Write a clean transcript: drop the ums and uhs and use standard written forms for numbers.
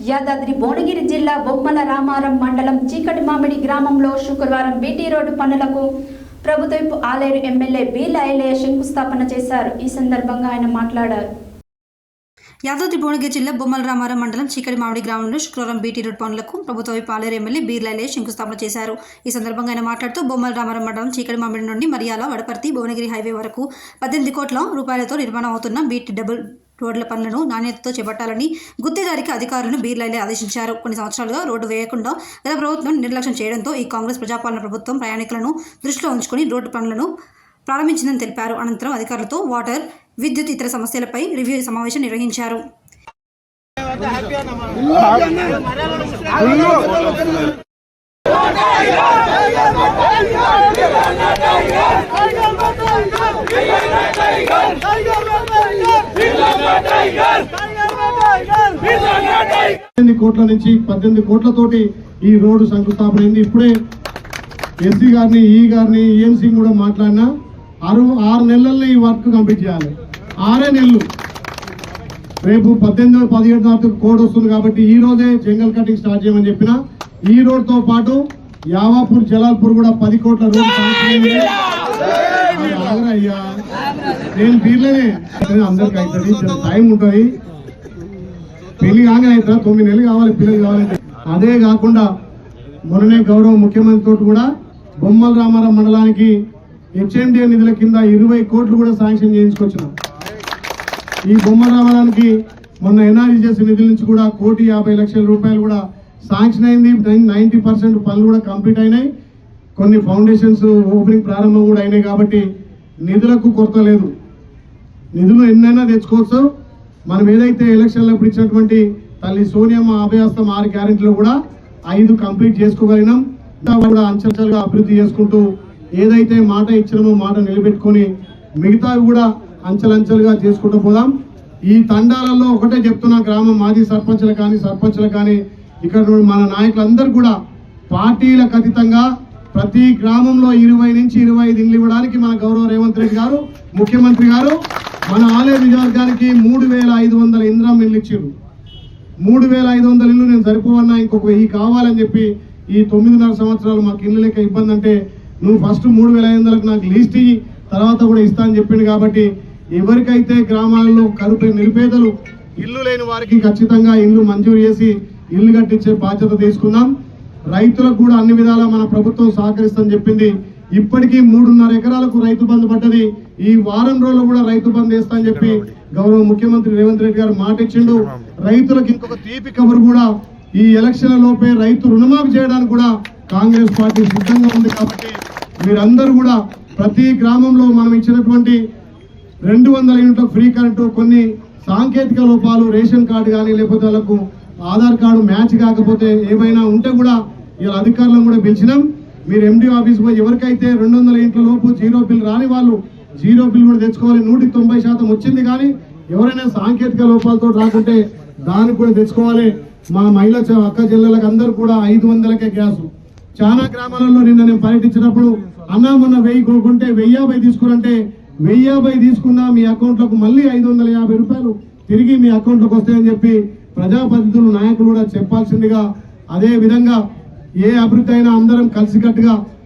యాదాద్రి భువనగిరి జిల్లా బొమ్మల రామారం మండలం చీకటి మామిడి గ్రామంలో శుక్రవారం బీటీ రోడ్డు పనులకు ప్రభుత్వపు ఆలేరు ఎమ్మెల్యే బీర్ల ఐలయ్య శంకుస్థాపన చేశారు. ఈ సందర్భంగా ఆయన మాట్లాడారు. యాదాద్రి భువనగిరి జిల్లా బొమ్మల రామారం మండలం చీకటి మామిడి గ్రామంలో శుక్రవారం బీటీ రోడ్ పనులకు ప్రభుత్వపు ఆలేరు ఎమ్మెల్యే బీర్ల ఐలయ్య శంకుస్థాపన చేశారు. ఈ సందర్భంగా ఆయన మాట్లాడుతూ బొమ్మల రామారం మండలం చీకటి మామిడి నుండి మరియాల వడపర్తి భువనగిరి హైవే వరకు 18 కోట్ల రూపాయలతో నిర్మాణం అవుతున్న బీటీ డబుల్ రోడ్ల పనులను నాణ్యతతో చేపట్టాలని గుత్తేదారికి అధికారులను బీర్ల ఐలయ్య ఆదేశించారు. కొన్ని సంవత్సరాలుగా రోడ్డు వేయకుండా గత ప్రభుత్వం నిర్లక్ష్యం చేయడంతో ఈ కాంగ్రెస్ ప్రజాపాలన ప్రభుత్వం ప్రయాణికులను దృష్టిలో ఉంచుకుని రోడ్డు పనులను ప్రారంభించిందని తెలిపారు. అనంతరం అధికారులతో వాటర్, విద్యుత్ ఇతర సమస్యలపై రివ్యూ సమావేశం నిర్వహించారు. కోట్ల నుంచి 18 కోట్లతోటి ఈ రోడ్డు శంకుస్థాపన అయింది. ఇప్పుడే ఎస్సీ గారిని, ఈ గారిని, ఈఎంసీ కూడా మాట్లాడినా 6 నెలల్లో ఈ వర్క్ కంప్లీట్ చేయాలి. 6 నెలలు. రేపు 18, 17 తారీఖు కోడ్ వస్తుంది కాబట్టి ఈ రోజే జంగల్ కటింగ్ స్టార్ట్ చేయమని చెప్పిన. ఈ రోడ్ తో పాటు యావాపూర్, జలాల్పూర్ కూడా 10 కోట్ల రోడ్ అయ్యా. నేను బీర్లనే అందరికి అవుతుంది, టైం ఉంటుంది. పెళ్లి కాగానే అవుతుందా? 9 నెలలు కావాలి, పిల్లలు కావాలంటే. అదే కాకుండా మొన్ననే గౌరవ ముఖ్యమంత్రితో కూడా బొమ్మల రామారం మండలానికి హెచ్ఎండిఏ నిధుల కింద 20 కోట్లు కూడా శాంక్షన్ చేయించుకొచ్చినాం. ఈ బొమ్మల రామారానికి మొన్న ఎన్ఆర్జీఎస్ నిధుల నుంచి కూడా 1,50,00,000 రూపాయలు కూడా శాంక్షన్ అయింది. 90% పనులు కూడా కంప్లీట్ అయినాయి. కొన్ని ఫౌండేషన్స్ ఓపెనింగ్ ప్రారంభం కూడా అయినాయి. కాబట్టి నిధులకు కొరత లేదు. నిధులు ఎన్నైనా తెచ్చుకోవచ్చు. మనం ఏదైతే ఎలక్షన్లప్పుడు ఇచ్చినటువంటి తల్లి సోనియమ్మ అభయహస్తం 6 గ్యారెంటీలు కూడా 5 కంప్లీట్ చేసుకోగలిగినాం. కూడా అంచెలుగా అభివృద్ధి చేసుకుంటూ ఏదైతే మాట ఇచ్చినామో మాట నిలబెట్టుకొని మిగతావి కూడా అంచెలంచెలుగా చేసుకుంటూ పోదాం. ఈ తండాలలో ఒకటే చెప్తున్నా, గ్రామం మాజీ సర్పంచ్లకు కానీ ఇక్కడ మన నాయకులందరూ కూడా పార్టీలకు అతీతంగా ప్రతి గ్రామంలో 20 నుంచి 25 ఇండ్లు ఇవ్వడానికి మన గౌరవ రేవంత్ రెడ్డి గారు, ముఖ్యమంత్రి గారు మన ఆలేరు నియోజకవర్గానికి 3,500 ఇందిరా ఇల్లు ఇచ్చారు. 3,500 ఇల్లు నేను సరిపోవన్నా, ఇంకొక 1000 కావాలని చెప్పి ఈ 9.5 సంవత్సరాలు మాకు ఇల్లు లేక ఇబ్బంది అంటే నువ్వు ఫస్ట్ 3,500కు నాకు లిస్ట్ ఇయ్యి, తర్వాత కూడా ఇస్తా అని చెప్పింది. కాబట్టి ఎవరికైతే గ్రామాలలో నిరుపేదలు ఇల్లు లేని వారికి ఖచ్చితంగా ఇల్లు మంజూరు చేసి ఇల్లు కట్టించే బాధ్యత తీసుకుందాం. రైతులకు కూడా అన్ని విధాలా మన ప్రభుత్వం సహకరిస్తుందని చెప్పింది. ఇప్పటికీ 3.5 ఎకరాలకు రైతు బంధు పడ్డది. ఈ వారం రోజులు కూడా రైతు బంధు వేస్తా అని చెప్పి గౌరవ ముఖ్యమంత్రి రేవంత్ రెడ్డి గారు మాట ఇచ్చిండు. రైతులకు ఇంకొక తీపి కబురు కూడా, ఈ ఎలక్షన్ల లోపే రైతు రుణమాఫీ చేయడానికి కూడా కాంగ్రెస్ పార్టీ సిద్ధంగా ఉంది. కాబట్టి మీరందరూ కూడా ప్రతి గ్రామంలో మనం ఇచ్చినటువంటి 200 యూనిట్ల ఫ్రీ కరెంటు, కొన్ని సాంకేతిక లోపాలు, రేషన్ కార్డు కానీ లేకపోతే వాళ్ళకు ఆధార్ కార్డు మ్యాచ్ కాకపోతే ఏమైనా ఉంటే కూడా ఇలా అధికారులను కూడా పిలిచినాం. మీరు ఎండి ఆఫీస్ పోయి ఎవరికైతే 200 యూనిట్ల లోపు జీరో బిల్ రాని వాళ్ళు జీరో బిల్ కూడా తెచ్చుకోవాలి. 190% వచ్చింది. కానీ ఎవరైనా సాంకేతిక లోపాలతో రాకుంటే దానికి కూడా తెచ్చుకోవాలి. మా మహిళా అక్క చెల్లెలకు అందరూ కూడా 500కే గ్యాస్. చాలా గ్రామాలలో నిన్న నేను పర్యటించినప్పుడు అన్నా మొన్న 1000 కొనుక్కుంటే 1050 తీసుకురంటే 1050 తీసుకున్నా మీ అకౌంట్లకు మళ్ళీ 550 రూపాయలు తిరిగి మీ అకౌంట్లోకి వస్తాయని చెప్పి ప్రజాప్రతినిధులు, నాయకులు కూడా చెప్పాల్సిందిగా. అదే విధంగా ఏ అభివృద్ధి అయినా అందరం కలిసికట్టుగా